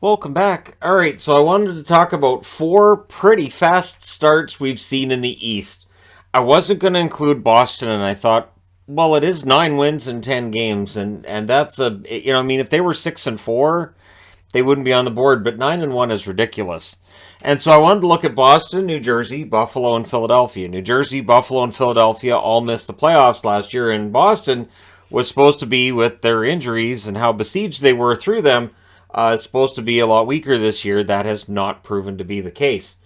Welcome back. All right, so I wanted to talk about four pretty fast starts we've seen in the East. I wasn't going to include Boston, and I thought, well, it is 9 wins in 10 games, and that's if they were 6-4, they wouldn't be on the board, but 9-1 is ridiculous. And so I wanted to look at Boston, New Jersey, Buffalo, and Philadelphia. New Jersey, Buffalo, and Philadelphia all missed the playoffs last year, and Boston was supposed to be, with their injuries and how besieged they were through them, it's supposed to be a lot weaker this year. That has not proven to be the case.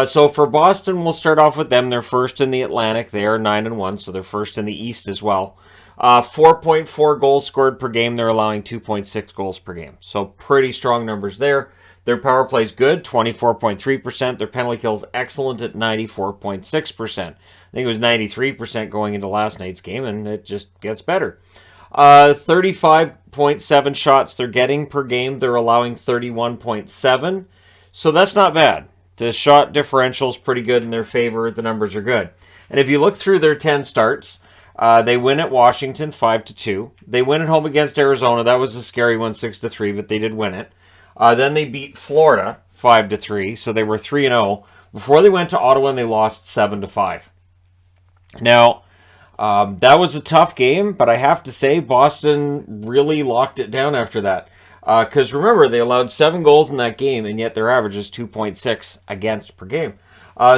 So for Boston, we'll start off with them. They're first in the Atlantic. They are 9-1, so they're first in the East as well. 4.4 goals scored per game. They're allowing 2.6 goals per game. So pretty strong numbers there. Their power play is good, 24.3%. Their penalty kill is excellent at 94.6%. I think it was 93% going into last night's game, and it just gets better. 35.7 shots they're getting per game. They're allowing 31.7. So that's not bad. The shot differential is pretty good in their favor. The numbers are good. And if you look through their 10 starts, they win at Washington 5-2. They win at home against Arizona. That was a scary one, 6-3, but they did win it. Then they beat Florida 5-3, so they were 3-0 before they went to Ottawa and they lost 7-5. Now, that was a tough game, but I have to say Boston really locked it down after that. Because remember, they allowed 7 goals in that game, and yet their average is 2.6 against per game.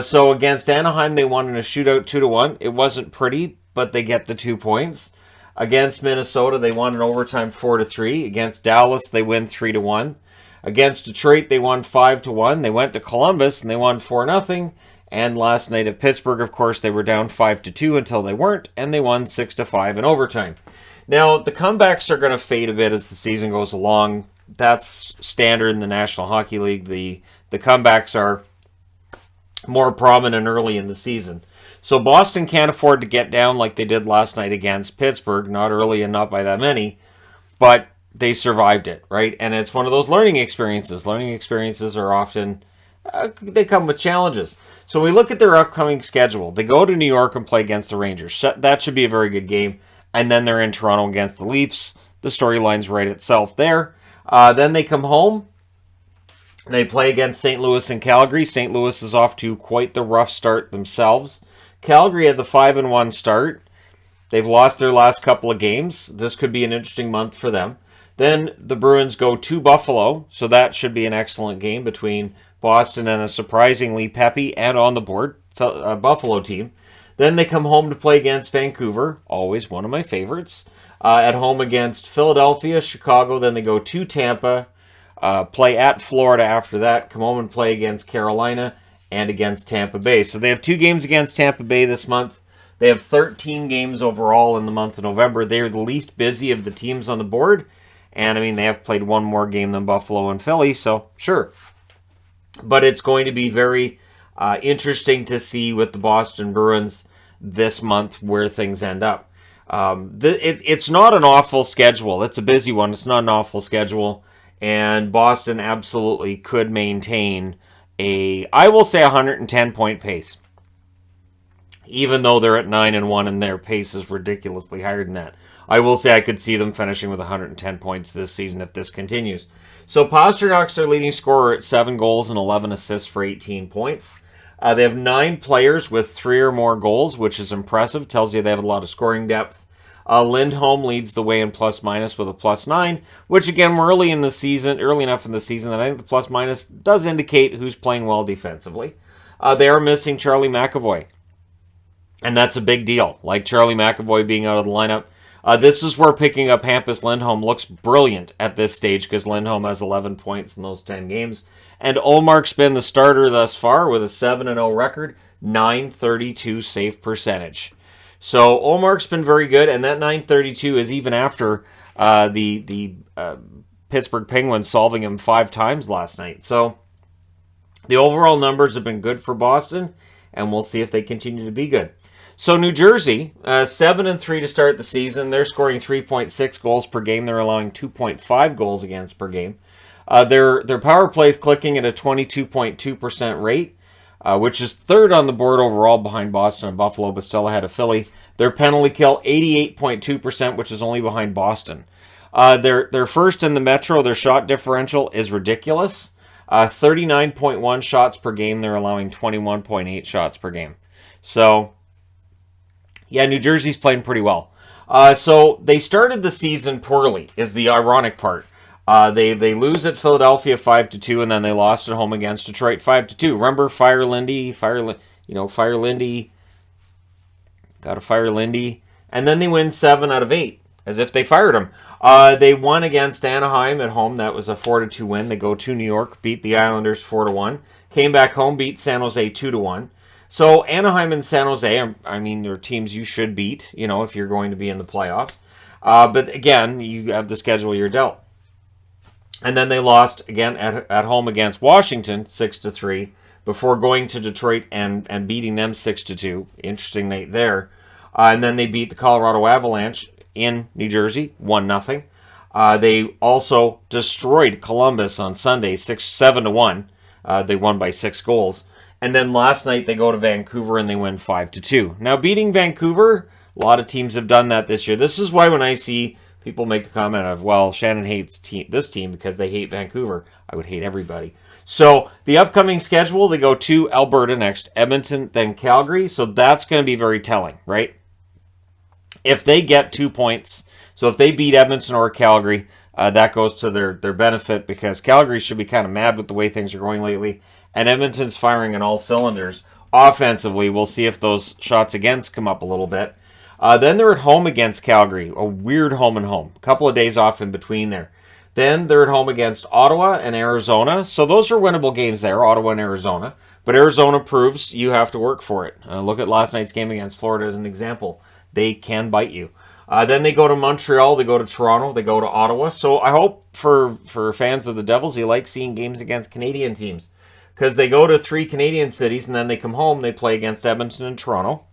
So against Anaheim, they won in a shootout 2-1. It wasn't pretty, but they get the 2 points. Against Minnesota, they won in overtime 4-3. Against Dallas, they win 3-1. Against Detroit, they won 5-1. They went to Columbus and they won 4-0. And last night at Pittsburgh, of course, they were down 5-2 until they weren't, and they won 6-5 in overtime. Now, the comebacks are going to fade a bit as the season goes along. That's standard in the National Hockey League. The comebacks are more prominent early in the season. So Boston can't afford to get down like they did last night against Pittsburgh, not early and not by that many, but they survived it, right? And it's one of those learning experiences. Learning experiences are often, they come with challenges. So we look at their upcoming schedule. They go to New York and play against the Rangers. That should be a very good game. And then they're in Toronto against the Leafs. The storyline's right itself there. Then they come home. They play against St. Louis and Calgary. St. Louis is off to quite the rough start themselves. Calgary had the 5-1 start. They've lost their last couple of games. This could be an interesting month for them. Then the Bruins go to Buffalo, so that should be an excellent game between Boston and a surprisingly peppy and on the board Buffalo team. Then they come home to play against Vancouver, always one of my favorites. At home against Philadelphia, Chicago. Then they go to Tampa, play at Florida after that, come home and play against Carolina and against Tampa Bay. So they have 2 games against Tampa Bay this month. They have 13 games overall in the month of November. They are the least busy of the teams on the board. And, I mean, they have played one more game than Buffalo and Philly, so sure. But it's going to be very interesting to see with the Boston Bruins this month where things end up. It's not an awful schedule. It's a busy one. It's not an awful schedule. And Boston absolutely could maintain I will say, 110-point pace. Even though they're at 9-1 and their pace is ridiculously higher than that. I will say I could see them finishing with 110 points this season if this continues. So Pasternak's their leading scorer at 7 goals and 11 assists for 18 points. They have 9 players with 3 or more goals, which is impressive. Tells you they have a lot of scoring depth. Lindholm leads the way in plus-minus with a +9, which again, we're early enough in the season that I think the plus-minus does indicate who's playing well defensively. They are missing Charlie McAvoy. And that's a big deal. Like Charlie McAvoy being out of the lineup. This is where picking up Hampus Lindholm looks brilliant at this stage because Lindholm has 11 points in those 10 games. And Olmark's been the starter thus far with a 7-0 record, .932 save percentage. So Olmark's been very good, and that .932 is even after the Pittsburgh Penguins solving him 5 times last night. So the overall numbers have been good for Boston, and we'll see if they continue to be good. So New Jersey, 7-3 to start the season. They're scoring 3.6 goals per game. They're allowing 2.5 goals against per game. Their power play is clicking at a 22.2% rate, which is third on the board overall behind Boston and Buffalo, but still ahead of Philly. Their penalty kill, 88.2%, which is only behind Boston. They're first in the Metro. Their shot differential is ridiculous. 39.1 shots per game. They're allowing 21.8 shots per game. So, yeah, New Jersey's playing pretty well. So they started the season poorly, is the ironic part. They lose at Philadelphia 5-2, and then they lost at home against Detroit 5-2. Remember, fire Lindy, fire Lindy, gotta fire Lindy, and then they win 7 out of 8, as if they fired him. They won against Anaheim at home. That was a 4-2 win. They go to New York, beat the Islanders 4-1. Came back home, beat San Jose 2-1. So Anaheim and San Jose, I mean, they're teams you should beat, if you're going to be in the playoffs. But again, you have the schedule you're dealt. And then they lost again at home against Washington 6-3 before going to Detroit and beating them 6-2. Interesting night there. And then they beat the Colorado Avalanche in New Jersey 1-0. They also destroyed Columbus on Sunday 7-1. They won by 6 goals. And then last night they go to Vancouver and they win 5-2. Now, beating Vancouver, a lot of teams have done that this year. This is why when I see people make the comment of, well, Shannon hates this team because they hate Vancouver, I would hate everybody. So the upcoming schedule, they go to Alberta next, Edmonton, then Calgary. So that's going to be very telling, right? If they get 2 points, so if they beat Edmonton or Calgary, that goes to their benefit because Calgary should be kind of mad with the way things are going lately. And Edmonton's firing on all cylinders. Offensively, we'll see if those shots against come up a little bit. Then they're at home against Calgary. A weird home and home. A couple of days off in between there. Then they're at home against Ottawa and Arizona. So those are winnable games there, Ottawa and Arizona. But Arizona proves you have to work for it. Look at last night's game against Florida as an example. They can bite you. Then they go to Montreal, they go to Toronto, they go to Ottawa. So I hope for fans of the Devils, you like seeing games against Canadian teams. Because they go to 3 Canadian cities and then they come home, they play against Edmonton and Toronto.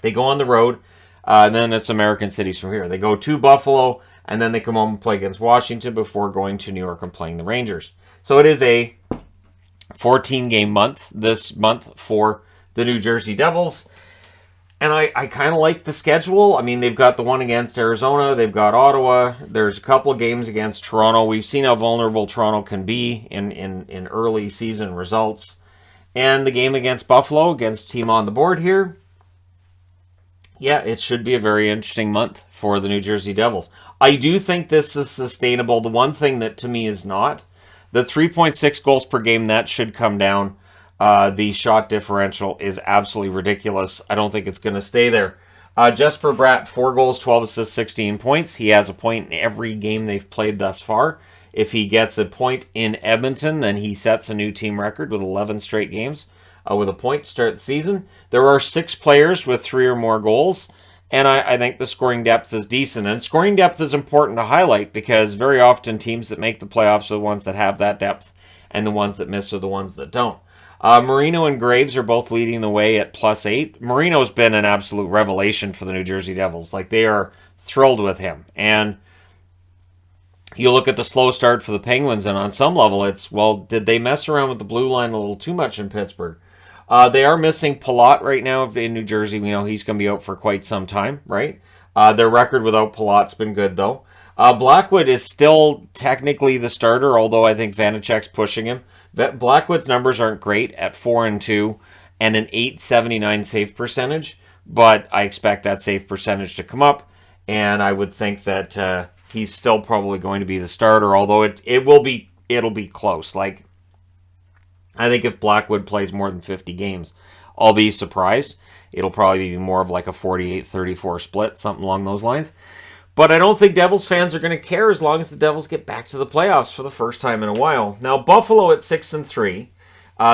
They go on the road, and then it's American cities from here. They go to Buffalo, and then they come home and play against Washington before going to New York and playing the Rangers. So it is a 14-game month this month for the New Jersey Devils. And I kind of like the schedule. I mean, they've got the one against Arizona. They've got Ottawa. There's a couple of games against Toronto. We've seen how vulnerable Toronto can be in early season results. And the game against Buffalo, against team on the board here. Yeah, it should be a very interesting month for the New Jersey Devils. I do think this is sustainable. The one thing that to me is not, the 3.6 goals per game, that should come down. The shot differential is absolutely ridiculous. I don't think it's going to stay there. Jesper Bratt, 4 goals, 12 assists, 16 points. He has a point in every game they've played thus far. If he gets a point in Edmonton, then he sets a new team record with 11 straight games with a point to start the season. There are 6 players with 3 or more goals, and I think the scoring depth is decent. And scoring depth is important to highlight because very often teams that make the playoffs are the ones that have that depth, and the ones that miss are the ones that don't. Marino and Graves are both leading the way at +8. Marino's been an absolute revelation for the New Jersey Devils. Like, they are thrilled with him. And you look at the slow start for the Penguins, and on some level it's, well, did they mess around with the blue line a little too much in Pittsburgh? They are missing Palat right now in New Jersey. We know he's going to be out for quite some time, right? Their record without Palat's been good, though. Blackwood is still technically the starter, although I think Vanacek's pushing him. Blackwood's numbers aren't great at 4-2 and an .879 save percentage, but I expect that save percentage to come up, and I would think that he's still probably going to be the starter, although it'll be close. Like, I think if Blackwood plays more than 50 games, I'll be surprised. It'll probably be more of like a 48-34 split, something along those lines. But I don't think Devils fans are going to care as long as the Devils get back to the playoffs for the first time in a while. Now, Buffalo at 6-3.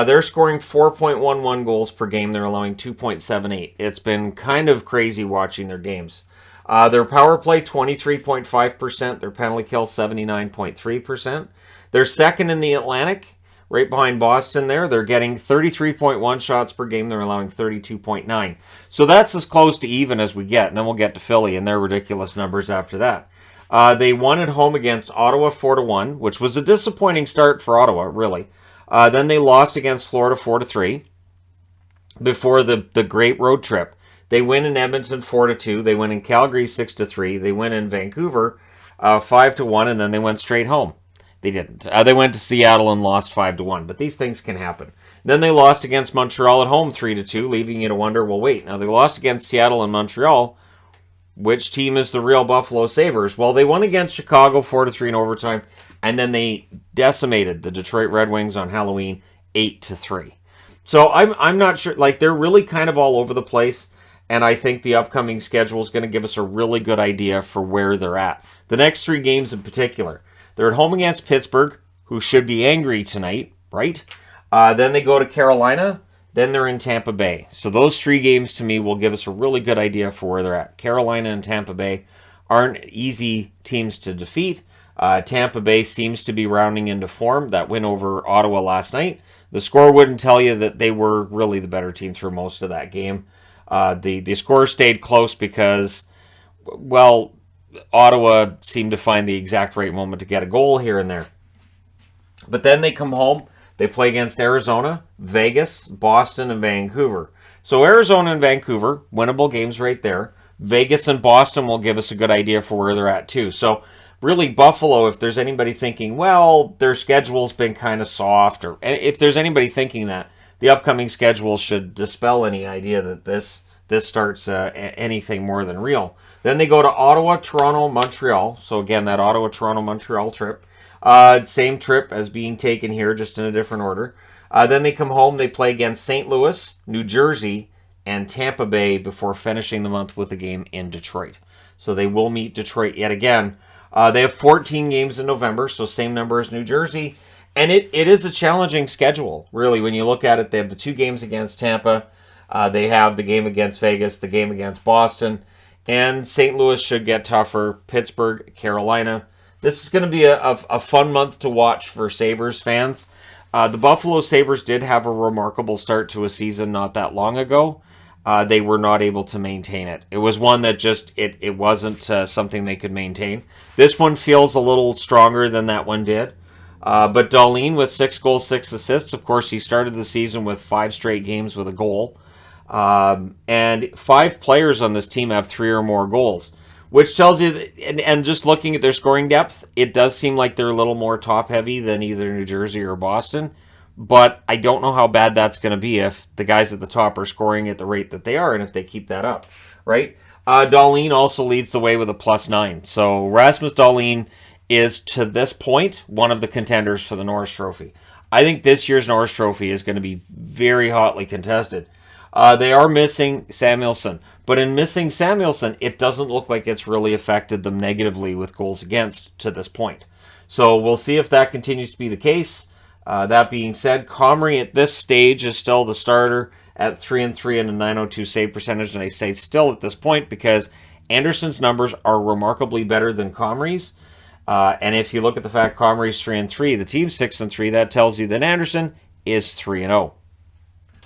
They're scoring 4.11 goals per game. They're allowing 2.78. It's been kind of crazy watching their games. Their power play, 23.5%. Their penalty kill, 79.3%. They're second in the Atlantic, right behind Boston there. They're getting 33.1 shots per game. They're allowing 32.9. So that's as close to even as we get. And then we'll get to Philly and their ridiculous numbers after that. They won at home against Ottawa 4-1, which was a disappointing start for Ottawa, really. Then they lost against Florida 4-3 before the great road trip. They win in Edmonton 4-2. They win in Calgary 6-3. They win in Vancouver 5-1, and then they went straight home. They didn't. They went to Seattle and lost 5-1, but these things can happen. Then they lost against Montreal at home 3-2, leaving you to wonder, well, wait, now they lost against Seattle and Montreal. Which team is the real Buffalo Sabres? Well, they won against Chicago 4-3 in overtime, and then they decimated the Detroit Red Wings on Halloween 8-3. So I'm not sure. Like, they're really kind of all over the place, and I think the upcoming schedule is going to give us a really good idea for where they're at. The next 3 games in particular. They're at home against Pittsburgh, who should be angry tonight, right? Then they go to Carolina. Then they're in Tampa Bay. So those 3 games to me will give us a really good idea for where they're at. Carolina and Tampa Bay aren't easy teams to defeat. Tampa Bay seems to be rounding into form. That win over Ottawa last night, the score wouldn't tell you that they were really the better team through most of that game. The score stayed close because, well, Ottawa seemed to find the exact right moment to get a goal here and there. But then they come home. They play against Arizona, Vegas, Boston, and Vancouver. So Arizona and Vancouver, winnable games right there. Vegas and Boston will give us a good idea for where they're at too. So really Buffalo, if there's anybody thinking, well, their schedule's been kind of soft, or if there's anybody thinking that, the upcoming schedule should dispel any idea that this starts anything more than real. Then they go to Ottawa, Toronto, Montreal. So again, that Ottawa, Toronto, Montreal trip. Same trip as being taken here, just in a different order. Then they come home, they play against St. Louis, New Jersey, and Tampa Bay before finishing the month with a game in Detroit. So they will meet Detroit yet again. They have 14 games in November, so same number as New Jersey. And it is a challenging schedule, really. When you look at it, they have the 2 games against Tampa. They have the game against Vegas, the game against Boston. And St. Louis should get tougher. Pittsburgh, Carolina. This is going to be a fun month to watch for Sabres fans. The Buffalo Sabres did have a remarkable start to a season not that long ago. They were not able to maintain it. It was one that just, it wasn't something they could maintain. This one feels a little stronger than that one did. But Darlene with 6 goals, 6 assists. Of course, he started the season with 5 straight games with a goal. And 5 players on this team have 3 or more goals. Which tells you, and just looking at their scoring depth, it does seem like they're a little more top-heavy than either New Jersey or Boston. But I don't know how bad that's going to be if the guys at the top are scoring at the rate that they are and if they keep that up, right? Darlene also leads the way with a +9. So Rasmus Dahlin is, to this point, one of the contenders for the Norris Trophy. I think this year's Norris Trophy is going to be very hotly contested. They are missing Samuelsson. But in missing Samuelsson, it doesn't look like it's really affected them negatively with goals against to this point. So we'll see if that continues to be the case. That being said, Comrie at this stage is still the starter at 3-3 and a .902 save percentage. And I say still at this point because Anderson's numbers are remarkably better than Comrie's. And if you look at the fact Comrie's 3-3, the team's 6-3, that tells you that Anderson is 3-0.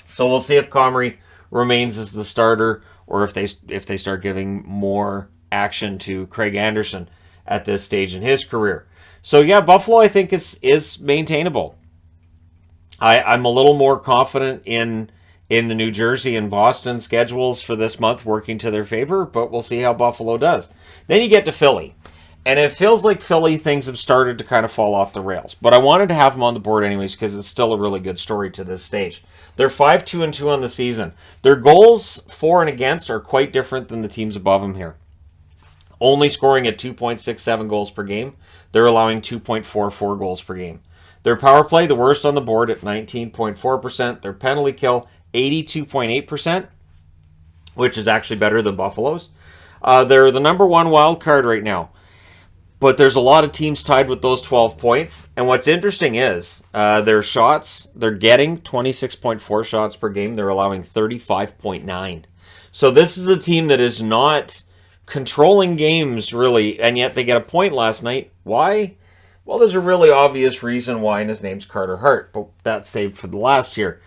So we'll see if Comrie remains as the starter, or if they start giving more action to Craig Anderson at this stage in his career. So yeah, Buffalo I think is maintainable. I'm a little more confident in the New Jersey and Boston schedules for this month working to their favor, but we'll see how Buffalo does. Then you get to Philly. And it feels like Philly things have started to kind of fall off the rails. But I wanted to have them on the board anyways because it's still a really good story to this stage. They're 5-2-2 on the season. Their goals for and against are quite different than the teams above them here. Only scoring at 2.67 goals per game. They're allowing 2.44 goals per game. Their power play, the worst on the board at 19.4%. Their penalty kill, 82.8%, which is actually better than Buffalo's. They're the number 1 wild card right now. But there's a lot of teams tied with those 12 points. And what's interesting is their shots, they're getting 26.4 shots per game. They're allowing 35.9. So this is a team that is not controlling games, really, and yet they get a point last night. Why? Well, there's a really obvious reason why, and his name's Carter Hart, but that's saved for the last year.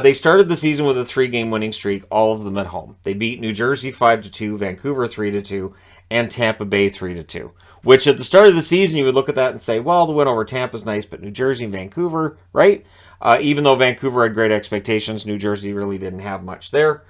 They started the season with a 3-game winning streak, all of them at home. They beat New Jersey 5-2, Vancouver 3-2, and Tampa Bay 3-2. Which at the start of the season, you would look at that and say, well, the win over Tampa's nice, but New Jersey and Vancouver, right? Even though Vancouver had great expectations, New Jersey really didn't have much there.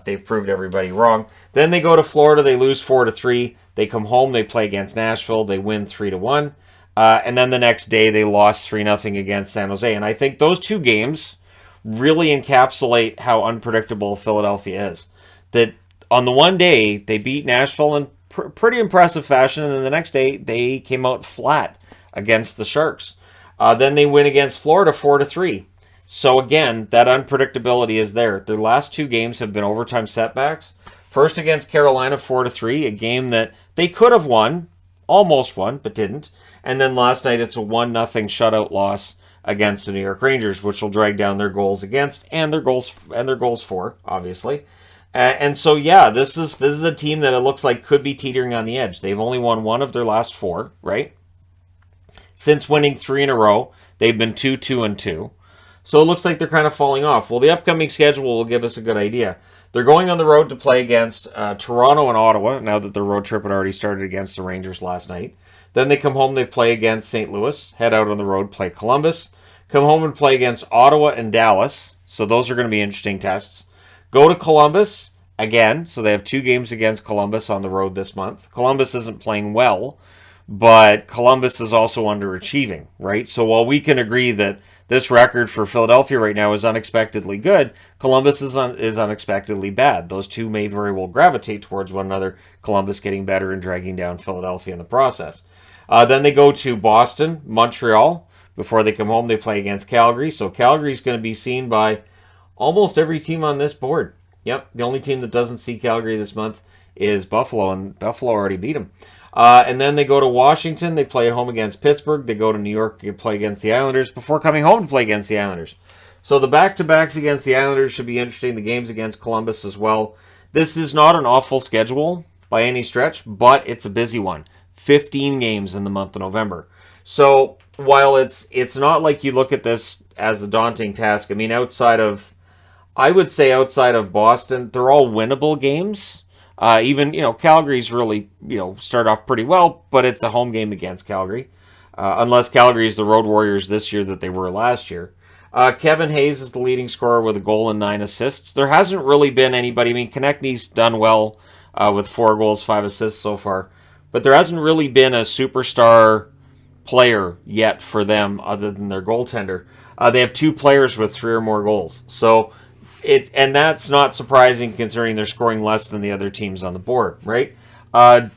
They've proved everybody wrong. Then they go to Florida. They lose 4-3. They come home. They play against Nashville. They win 3-1. And then the next day they lost 3-0 against San Jose. And I think those two games really encapsulate how unpredictable Philadelphia is. That on the one day they beat Nashville in pretty impressive fashion, and then the next day they came out flat against the Sharks. Then they win against Florida 4-3. So again, that unpredictability is there. Their last two games have been overtime setbacks. First against Carolina 4-3, a game that they could have won, almost won, but didn't. And then last night it's a 1-0 shutout loss against the New York Rangers, which will drag down their goals against and their goals for, obviously. And so yeah, this is a team that it looks like could be teetering on the edge. They've only won one of their last four, right? Since winning 3 in a row, they've been 2-2-2. So it looks like they're kind of falling off. Well, the upcoming schedule will give us a good idea. They're going on the road to play against Toronto and Ottawa, now that their road trip had already started against the Rangers last night. Then they come home, they play against St. Louis, head out on the road, play Columbus, come home and play against Ottawa and Dallas. So those are going to be interesting tests. Go to Columbus again, so they have 2 games against Columbus on the road this month. Columbus isn't playing well, but Columbus is also underachieving, right? So while we can agree that this record for Philadelphia right now is unexpectedly good, Columbus is unexpectedly bad. Those two may very well gravitate towards one another, Columbus getting better and dragging down Philadelphia in the process. Then they go to Boston, Montreal. Before they come home, they play against Calgary. So Calgary's going to be seen by almost every team on this board. Yep, the only team that doesn't see Calgary this month is Buffalo, and Buffalo already beat them. And then they go to Washington. They play at home against Pittsburgh. They go to New York to play against the Islanders before coming home to play against the Islanders. So the back-to-backs against the Islanders should be interesting. The games against Columbus as well. This is not an awful schedule by any stretch, but it's a busy one. 15 games in the month of November. So while it's not like you look at this as a daunting task, I mean, outside of Boston, they're all winnable games. Even, Calgary's really, start off pretty well, but it's a home game against Calgary. Unless Calgary is the Road Warriors this year that they were last year. Kevin Hayes is the leading scorer with a goal and 9 assists. There hasn't really been anybody. I mean, Konechny's done well with 4 goals, 5 assists so far. But there hasn't really been a superstar player yet for them other than their goaltender. They have 2 players with 3 or more goals. So and that's not surprising considering they're scoring less than the other teams on the board, right?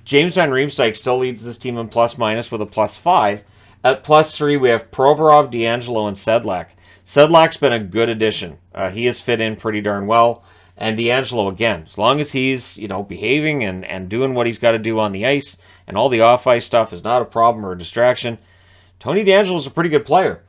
James Van Riemsdyk still leads this team in plus-minus with a +5. At +3, we have Provorov, DeAngelo, and Sedlak. Sedlak's been a good addition. He has fit in pretty darn well. And DeAngelo, again, as long as he's, behaving and doing what he's got to do on the ice, and all the off-ice stuff is not a problem or a distraction, Tony DeAngelo's a pretty good player.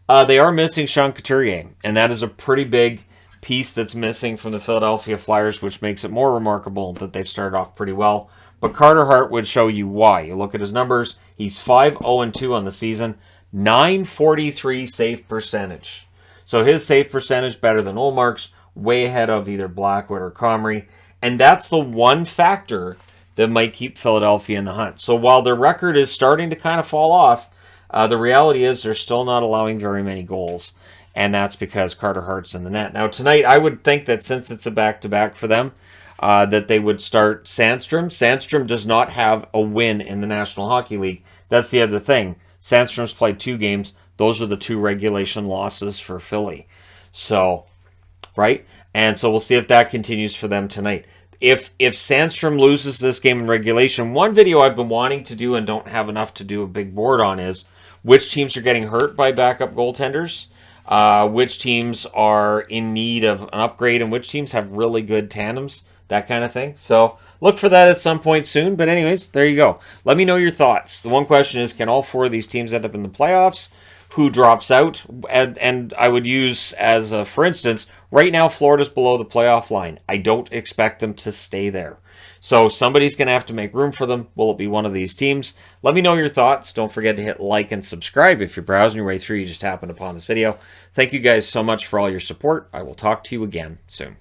They are missing Sean Couturier, and that is a pretty big piece that's missing from the Philadelphia Flyers, which makes it more remarkable that they've started off pretty well. But Carter Hart would show you why. You look at his numbers, he's 5-0-2 on the season, .943 save percentage. So his save percentage better than Ullmark's, way ahead of either Blackwood or Comrie. And that's the one factor that might keep Philadelphia in the hunt. So while their record is starting to kind of fall off, the reality is they're still not allowing very many goals. And that's because Carter Hart's in the net. Now tonight, I would think that since it's a back-to-back for them, that they would start Sandstrom. Sandstrom does not have a win in the National Hockey League. That's the other thing. Sandstrom's played 2 games. Those are the 2 regulation losses for Philly. So, right? And so we'll see if that continues for them tonight. If Sandstrom loses this game in regulation, one video I've been wanting to do and don't have enough to do a big board on is which teams are getting hurt by backup goaltenders, which teams are in need of an upgrade, and which teams have really good tandems, that kind of thing. So look for that at some point soon. But anyways, there you go. Let me know your thoughts. The one question is, can all 4 of these teams end up in the playoffs? Who drops out? And I would use as a, for instance, right now Florida's below the playoff line. I don't expect them to stay there. So somebody's going to have to make room for them. Will it be one of these teams? Let me know your thoughts. Don't forget to hit like and subscribe. If you're browsing your way through, you just happened upon this video. Thank you guys so much for all your support. I will talk to you again soon.